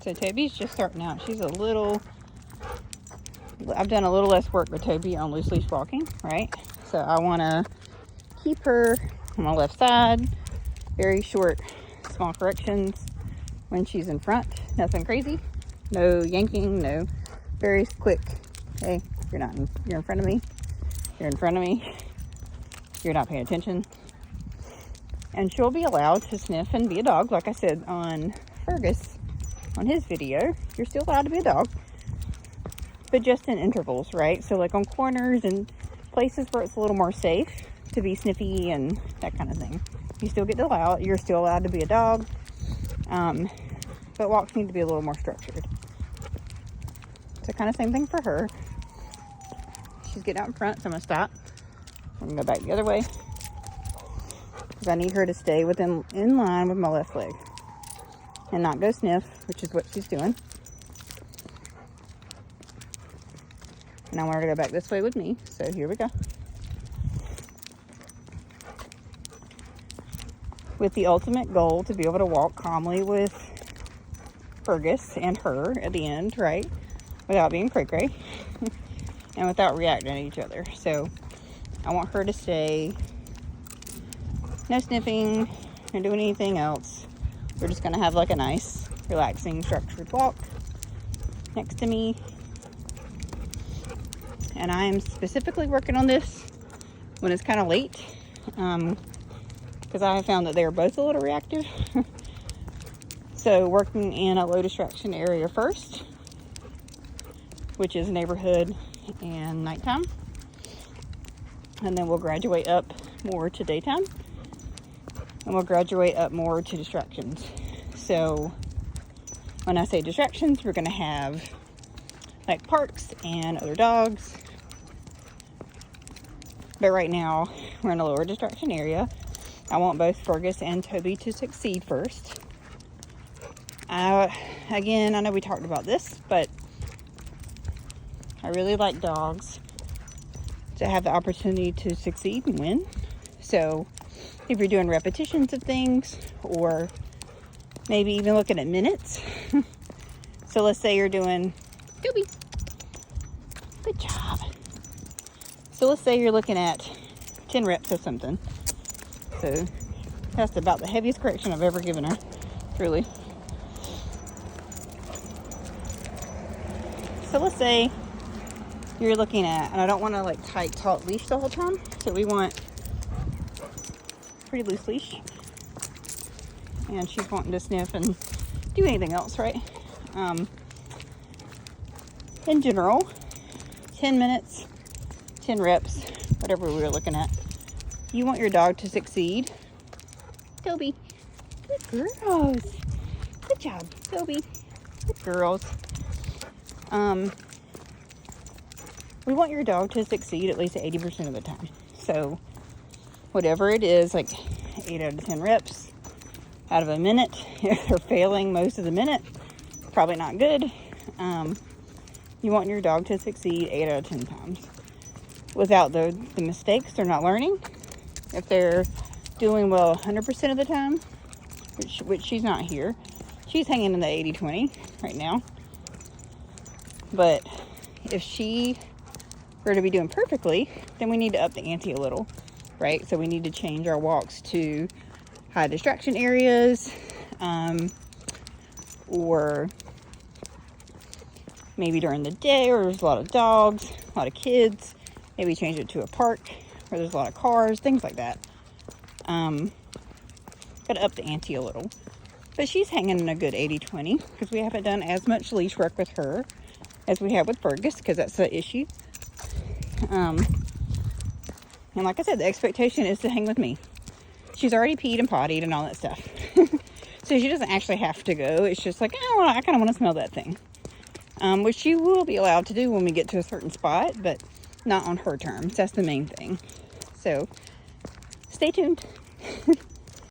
So Tobie's just starting out. She's a little, I've done a little less work with Tobie on loose leash walking, right? So I want to keep her on my left side. Very short, small corrections when she's in front. Nothing crazy. No yanking, no. Very quick. Hey, you're in front of me. You're in front of me. You're not paying attention. And she'll be allowed to sniff and be a dog. Like I said on Fergus, on his video, you're still allowed to be a dog, but just in intervals, right? So like on corners and places where it's a little more safe to be sniffy and that kind of thing. You still get to allow it. You're still allowed to be a dog. But walks need to be a little more structured. So kind of same thing for her. She's getting out in front, so I'm gonna stop. I'm gonna go back the other way because I need her to stay in line with my left leg and not go sniff, which is what she's doing. And I want her to go back this way with me. So here we go. With the ultimate goal to be able to walk calmly with Fergus and her at the end, right? Without being cray-cray and without reacting to each other. So I want her to stay, no sniffing, no doing anything else. We're just gonna have like a nice, relaxing, structured walk next to me. And I am specifically working on this when it's kind of late, because I have found that they're both a little reactive. So working in a low distraction area first, which is neighborhood and nighttime. And then we'll graduate up more to daytime. And we'll graduate up more to distractions. So when I say distractions, we're gonna have like parks and other dogs. But right now, we're in a lower distraction area. I want both Fergus and Tobie to succeed first. Again, I know we talked about this, but I really like dogs to have the opportunity to succeed and win. So if you're doing repetitions of things, or maybe even looking at minutes. So let's say you're doing, Tobie, good job. So let's say you're looking at 10 reps of something. So that's about the heaviest correction I've ever given her, truly. So let's say you're looking at, and I don't want to like tight taut leash the whole time, so we want pretty loose leash. And she's wanting to sniff and do anything else, right? In general, 10 minutes, 10 reps, whatever we were looking at. You want your dog to succeed. Tobie, good girls. Good job, Tobie. Good girls. We want your dog to succeed at least 80% of the time. So whatever it is, like 8 out of 10 reps out of a minute. If they're failing most of the minute, probably not good. You want your dog to succeed 8 out of 10 times. Without the mistakes, they're not learning. If they're doing well 100% of the time, which she's not here. She's hanging in the 80-20 right now. But if she were to be doing perfectly, then we need to up the ante a little, right? So we need to change our walks to high distraction areas, or maybe during the day where there's a lot of dogs, a lot of kids. Maybe change it to a park where there's a lot of cars, things like that. Gotta up the ante a little. But she's hanging in a good 80-20 because we haven't done as much leash work with her as we have with Fergus, because that's the issue. And like I said, the expectation is to hang with me. She's already peed and pottied and all that stuff. So she doesn't actually have to go. It's just like, I kind of want to smell that thing. Which she will be allowed to do when we get to a certain spot, but not on her terms. That's the main thing. So stay tuned.